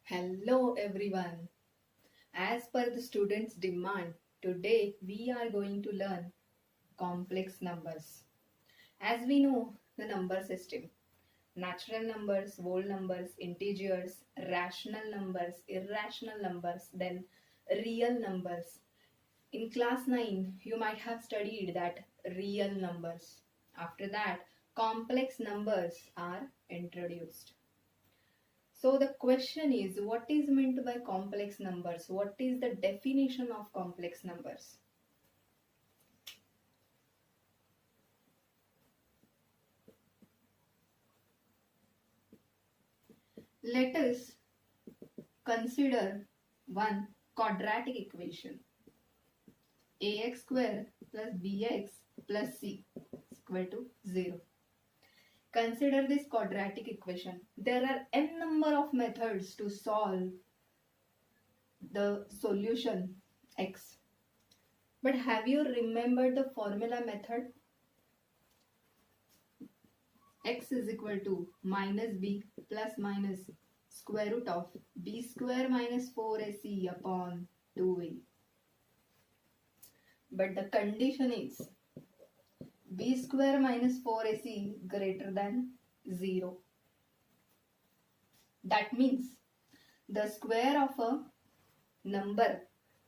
Hello everyone. As per the students' demand, today we are going to learn complex numbers. As we know, the number system, natural numbers, whole numbers, integers, rational numbers, irrational numbers, then real numbers. In class 9, you might have studied that real numbers. After that, complex numbers are introduced. So the question is, what is meant by complex numbers? What is the definition of complex numbers? Let us consider one quadratic equation. Ax square plus bx plus c is equal to 0. Consider this quadratic equation. There are n number of methods to solve the solution x. But have you remembered the formula method? X is equal to minus b plus minus square root of b square minus 4ac upon 2a. But the condition is b square minus 4ac greater than 0. That means the square of a number,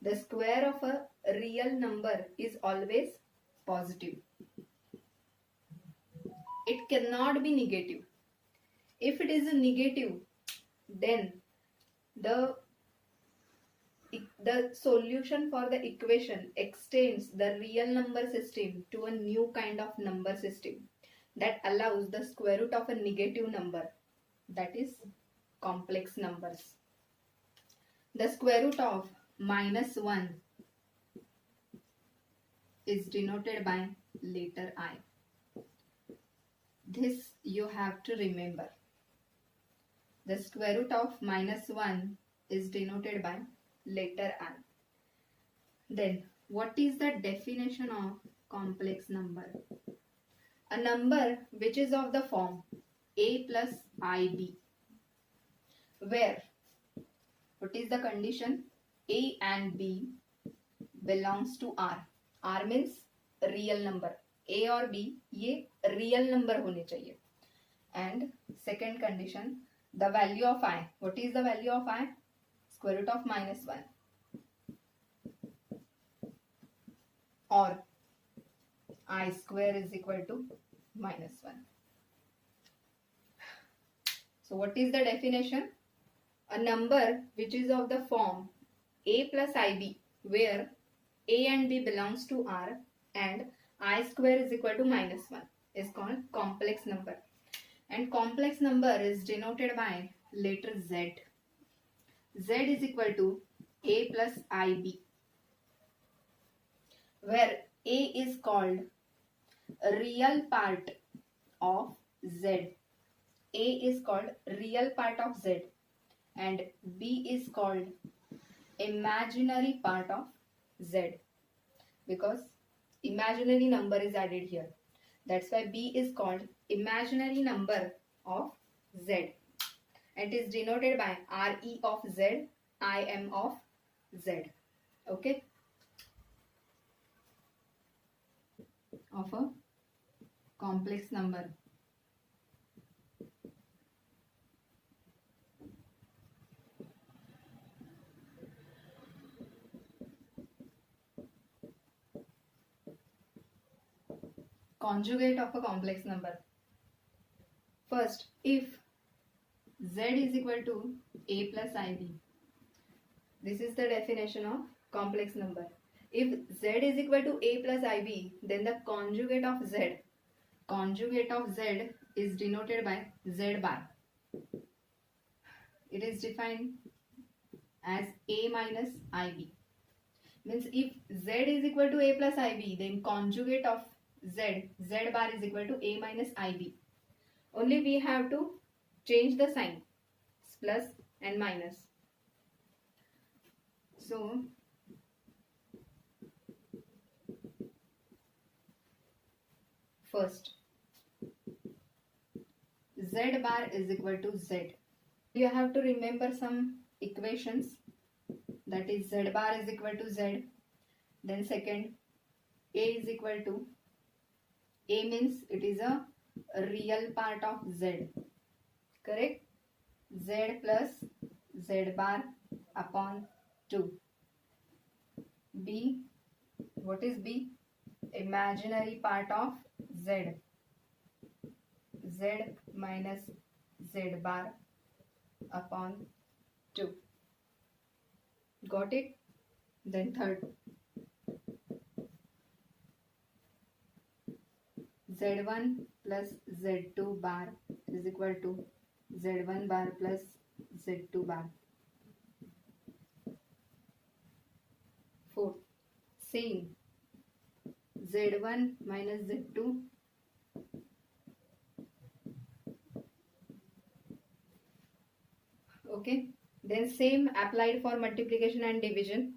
the square of a real number is always positive. It cannot be negative. If it is a negative, then the solution for the equation extends the real number system to a new kind of number system that allows the square root of a negative number, that is complex numbers. The square root of minus 1 is denoted by letter I. This you have to remember. The square root of minus 1 is denoted by letter I. Then, what is the definition of complex number? A number which is of the form a plus ib, where, what is the condition? A and b belongs to R. R means real number. A और B ये real number होने चाहिए. And second condition, the value of I. What is the value of I? Square root of minus 1. Or I square is equal to minus 1. So what is the definition? A number which is of the form a plus ib, where a and b belongs to R and I square is equal to minus 1 is called complex number. And complex number is denoted by letter Z. Z is equal to a plus ib, where a is called a real part of Z. A is called real part of Z and b is called imaginary part of Z, because imaginary number is added here. That's why b is called imaginary number of Z. It is denoted by Re of Z, Im of Z. Okay? Of a complex number. Conjugate of a complex number. First, if Z is equal to a plus ib, this is the definition of complex number. If Z is equal to a plus ib, then the conjugate of Z is denoted by Z bar. It is defined as a minus ib. Means if Z is equal to a plus ib, then conjugate of Z bar is equal to a minus ib. Only we have to change the sign, plus and minus. So first, Z bar is equal to Z. You have to remember some equations, that is z bar is equal to z. Then second, a is equal to, a means it is a real part of z, correct? Z plus z bar upon 2. B, what is B? Imaginary part of z, z minus z bar upon 2. Got it? Then third, z1 plus z2 bar is equal to z1 bar plus z2 bar. Fourth, same, z1 minus z2 okay. Then same applied for multiplication and division.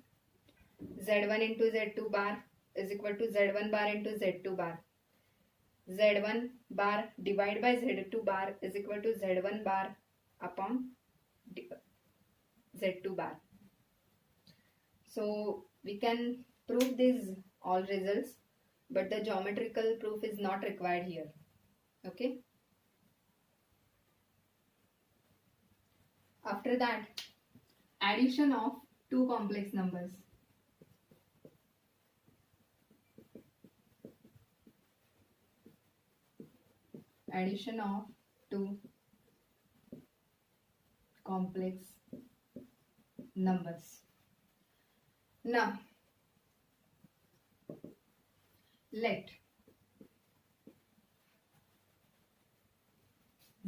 z1 into z2 bar is equal to z1 bar into z2 bar. z1 bar divided by z2 bar is equal to z1 bar upon z2 bar. So we can prove these all results, but the geometrical proof is not required here. Okay. After that, addition of two complex numbers. Addition of two complex numbers. Now, let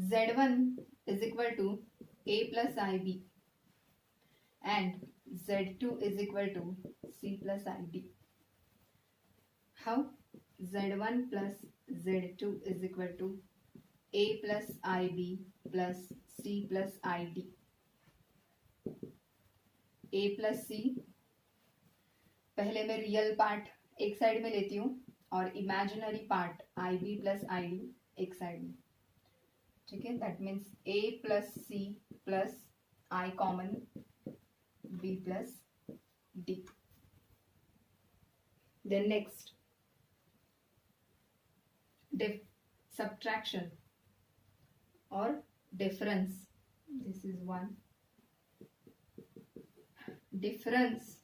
z1 is equal to a plus ib and z2 is equal to c plus id. How? z1 plus z2 is equal to a plus ib plus c plus id. a plus c, पहले मैं real part एक side में लेती हूँ और imaginary part ib plus id एक side में, ठीक है? That means a plus c plus i common b plus d. Then next subtraction or difference. This is one. Difference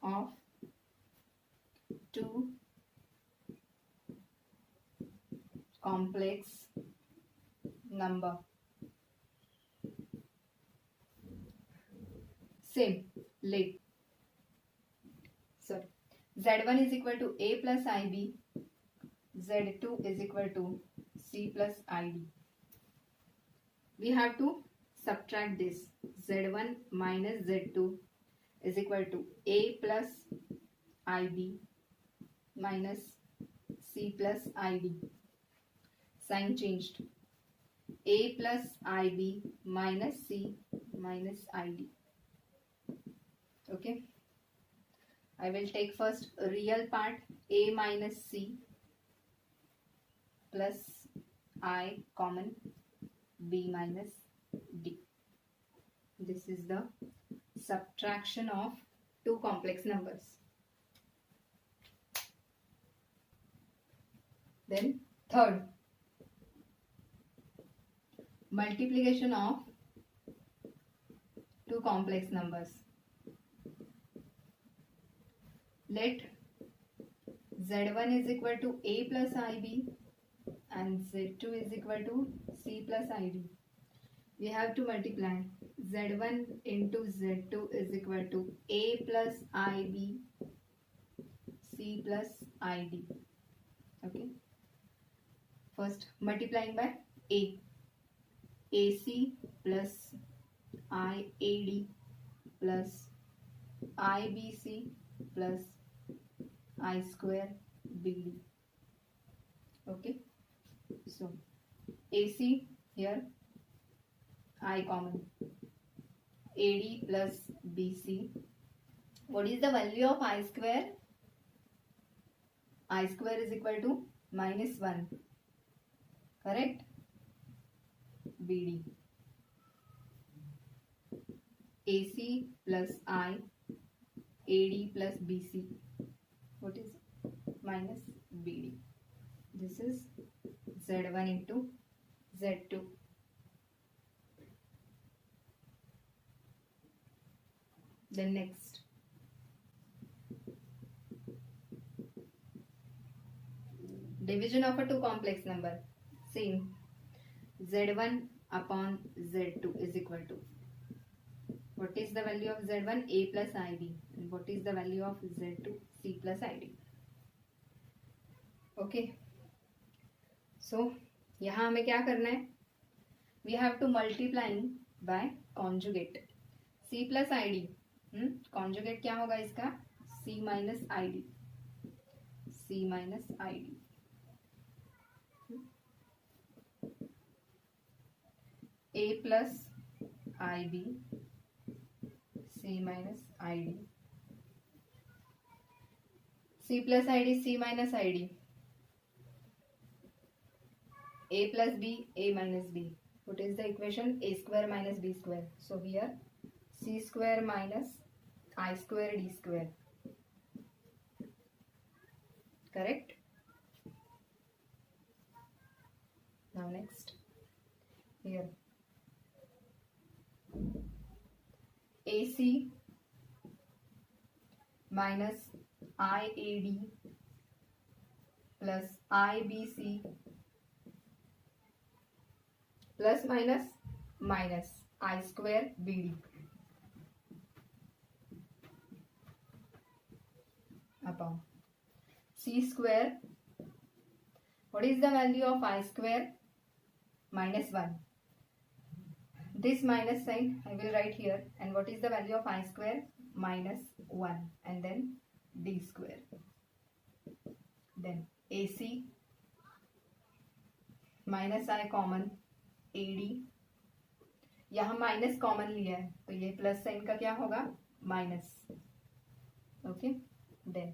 of two complex number. Same. Let z1 is equal to a plus ib, z2 is equal to c plus id. We have to subtract this. z1 minus z2 is equal to a plus ib minus c plus id. Sign changed. a plus ib minus c minus id. Okay. I will take first real part, a minus c plus I common b minus d. This is the subtraction of two complex numbers. Then third, multiplication of two complex numbers. Let z1 is equal to a plus ib and z2 is equal to c plus id. We have to multiply. z1 into z2 is equal to a plus ib c plus id. Okay. First multiplying by a. ac plus iad plus ibc plus I square BD. Okay. So AC here, I common. AD plus BC. What is the value of I square? I square is equal to minus 1. Correct? BD. AC plus I, AD plus BC. What is minus BD? This is Z1 into Z2. Then next, division of a two complex number. Same. Z1 upon Z2 is equal to, what is the value of Z1? A plus IB. And what is the value of Z2? C plus ID. Okay. So यहाँ हमें क्या करना है? We have to multiplying by conjugate. C plus ID. Conjugate क्या होगा इसका? C minus ID. C minus ID. A plus IB. C minus ID. C plus ID, C minus ID. A plus B, A minus B. What is the equation? A square minus B square. So here C square minus I square D square. Correct? Now next. Here AC minus IAD plus IBC plus minus I square BD upon C square. What is the value of I square? Minus 1. This minus sign I will write here. And what is the value of I square? Minus 1. And then D square. Then AC minus I common, AD. यहाँ minus common लिया है तो ये plus sign का क्या होगा? Minus. Okay. Then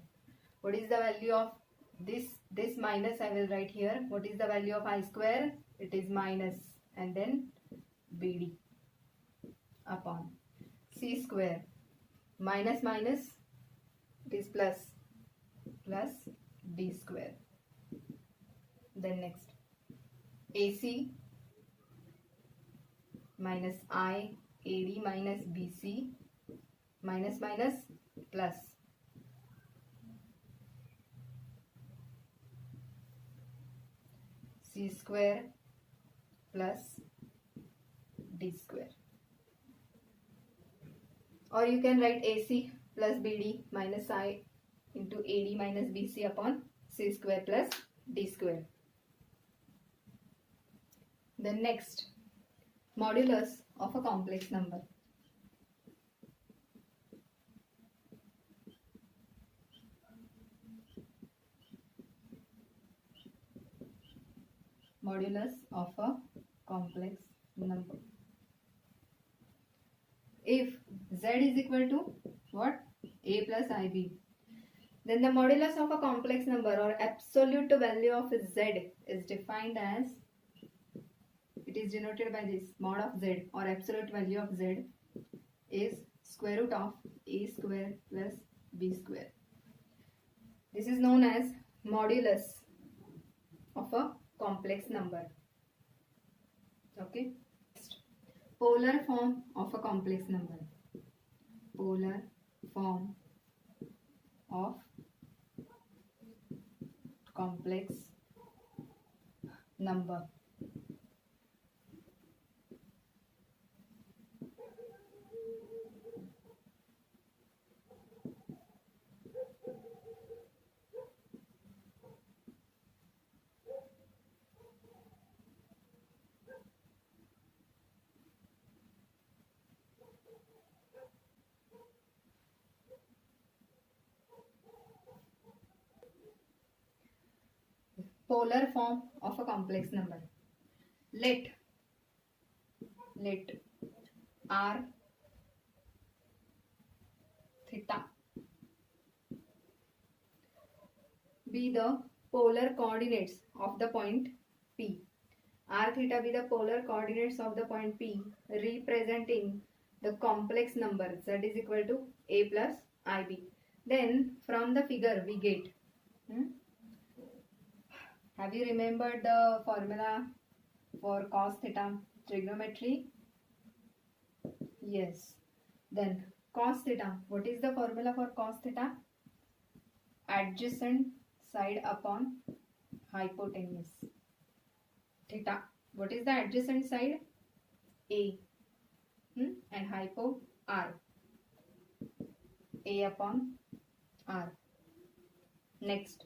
what is the value of this minus I will write here. What is the value of I square? It is minus. And then BD upon C square. Minus minus, it is plus D square. Then next AC minus I AD minus BC minus plus C square plus D square. Or you can write AC plus BD minus I into AD minus BC upon C square plus D square. Then next, modulus of a complex number. Modulus of a complex number. If Z is equal to what? A plus IB. Then the modulus of a complex number or absolute value of Z is defined as, it is denoted by this mod of Z, or absolute value of Z is square root of A square plus B square. This is known as modulus of a complex number. Okay. Polar form of a complex number. Polar form of complex number. Polar form of a complex number. Let r theta be the polar coordinates of the point P. R theta be the polar coordinates of the point P, representing the complex number z is equal to a plus ib. Then from the figure we get, have you remembered the formula for cos theta trigonometry? Yes. Then cos theta, what is the formula for cos theta? Adjacent side upon hypotenuse. Theta, what is the adjacent side? A, and hypo r. A upon r. Next,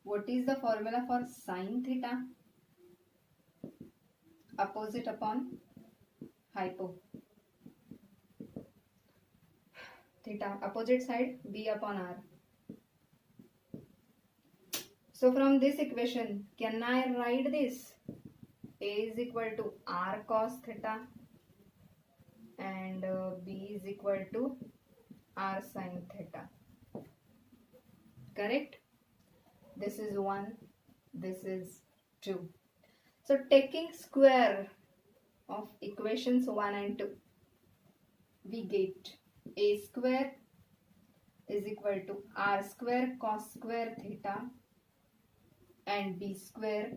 what is the formula for sin theta? Opposite upon hypo. Theta, opposite side b upon r. So from this equation, can I write this? A is equal to r cos theta and b is equal to r sin theta. Correct? This is 1, this is 2. So taking square of equations 1 and 2, we get a square is equal to r square cos square theta and b square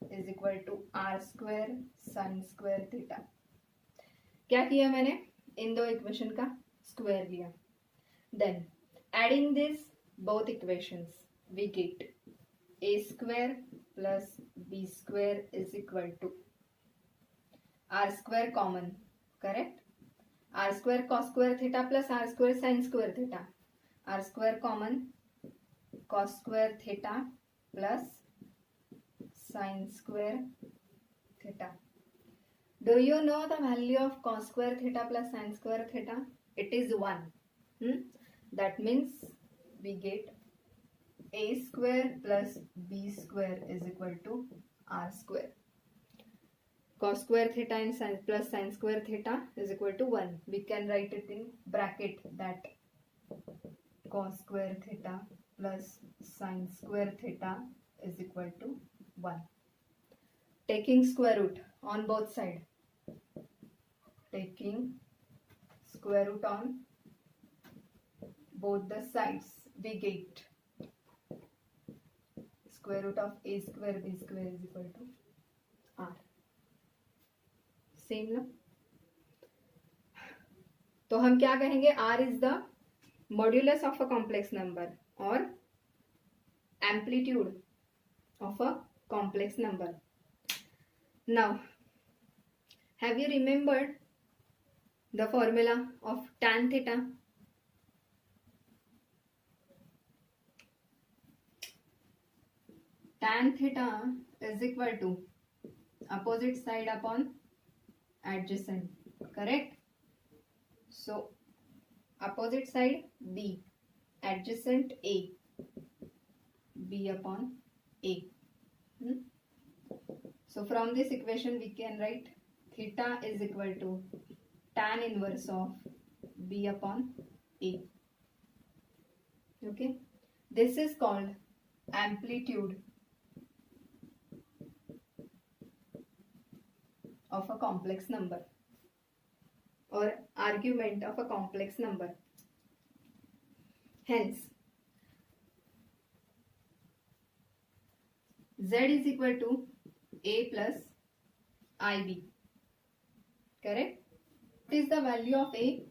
is equal to r square sin square theta. क्या किया मैंने? इन दो equation का square लिया. Then adding this both equations, we get a square plus b square is equal to r square common, correct? R square cos square theta plus r square sin square theta. R square common, cos square theta plus sin square theta. Do you know the value of cos square theta plus sin square theta? It is 1. That means we get a square plus b square is equal to r square. Cos square theta and sin plus sin square theta is equal to 1. We can write it in bracket that cos square theta plus sin square theta is equal to 1. Taking square root on both sides. Taking square root on both the sides, we get square root of a square b square is equal to r. Same ना. तो हम क्या कहेंगे? R is the modulus of a complex number or amplitude of a complex number. Now, have you remembered the formula of tan theta? Tan theta is equal to opposite side upon adjacent, correct? So opposite side b, adjacent a, b upon a. So from this equation we can write theta is equal to tan inverse of b upon a. Okay, this is called amplitude of a complex number or argument of a complex number. Hence, z is equal to a plus ib. Correct? What is the value of a?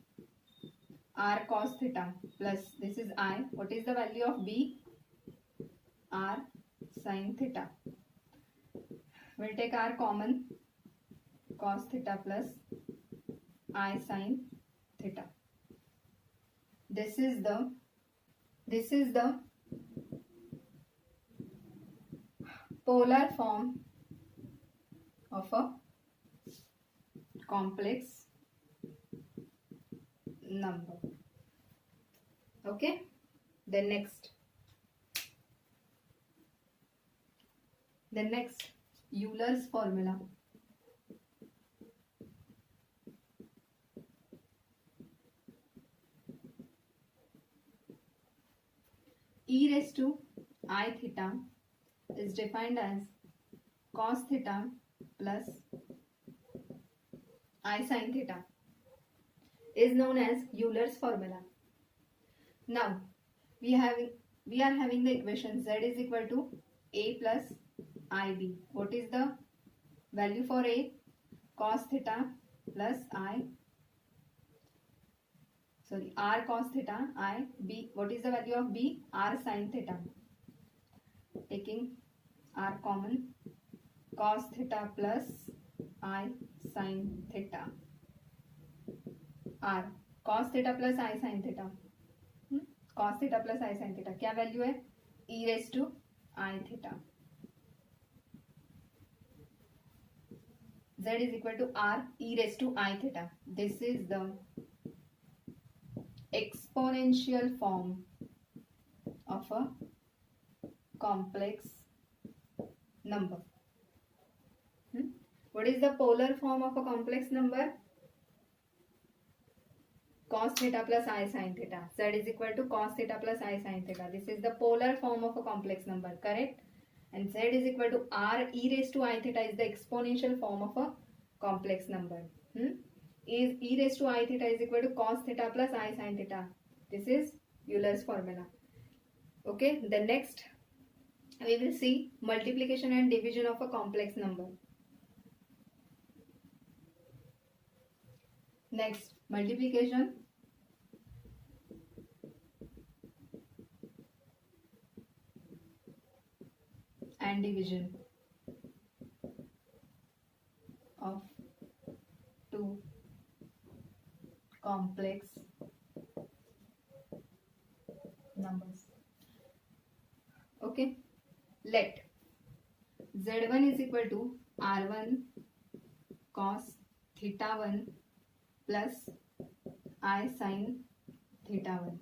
R cos theta plus this is I. What is the value of b? R sin theta. We'll take R common. Cos theta plus I sin theta. This is the polar form of a complex number. Okay, then next Euler's formula. E raised to I theta is defined as cos theta plus I sin theta. is known as Euler's formula. Now we are having the equation z is equal to a plus ib. What is the value for a? Cos theta plus r cos theta I. B, what is the value of b? R sin theta. Taking r common, cos theta plus I sin theta. R cos theta plus I sin theta. cos theta plus I sin theta क्या value है? e raised to I theta. Z is equal to R e raised to I theta. This is the exponential form of a complex number. What is the polar form of a complex number? Cos theta plus I sin theta. Z is equal to cos theta plus I sin theta. This is the polar form of a complex number, correct? And Z is equal to R e raised to I theta is the exponential form of a complex number. Is e raised to I theta is equal to cos theta plus I sin theta. This is Euler's formula. Okay, the next we will see multiplication and division of a complex number. Next, multiplication and division of two complex numbers. Okay, let z1 is equal to r1 cos theta 1 plus I sin theta 1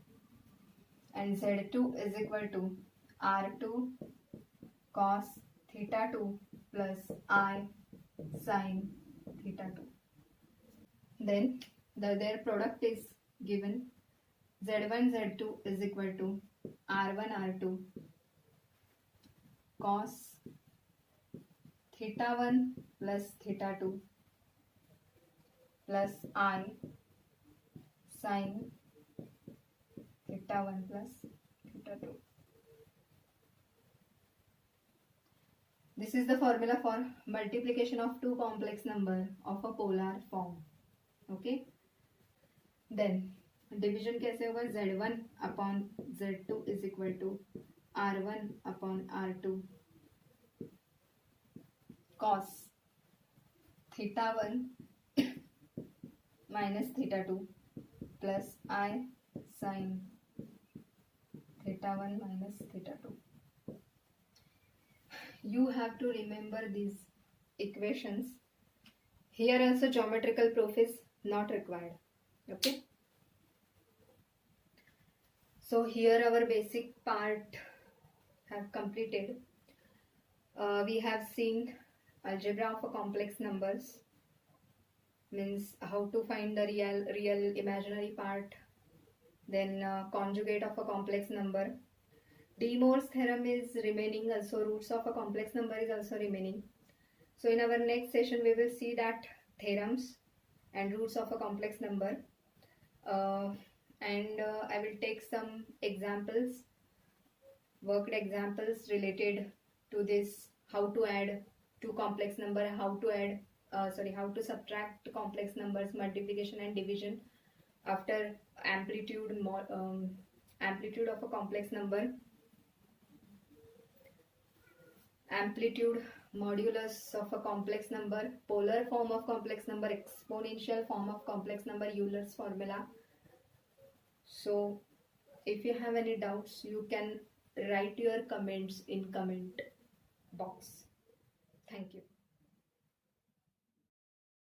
and z2 is equal to r2 cos theta 2 plus I sin theta 2. Then their product is given. Z1 Z2 is equal to R1 R2 cos theta 1 plus theta 2 plus I sin theta 1 plus theta 2. This is the formula for multiplication of two complex number of a polar form. Okay. Then division कैसे होगा? Z1 upon Z2 is equal to R1 upon R2 cos theta 1 minus theta 2 plus I sin theta 1 minus theta 2. You have to remember these equations. Here also geometrical proof is not required. Okay. So here our basic part have completed. We have seen algebra of a complex numbers, means how to find the real imaginary part, then conjugate of a complex number. De Moivre's theorem is remaining, also roots of a complex number is also remaining. So in our next session we will see that theorems and roots of a complex number, and I will take some examples, worked examples related to this, how to add two complex number, how to add how to subtract complex numbers, multiplication and division after amplitude of a complex number, amplitude, modulus of a complex number, polar form of complex number, exponential form of complex number, Euler's formula. So if you have any doubts, you can write your comments in comment box. Thank you.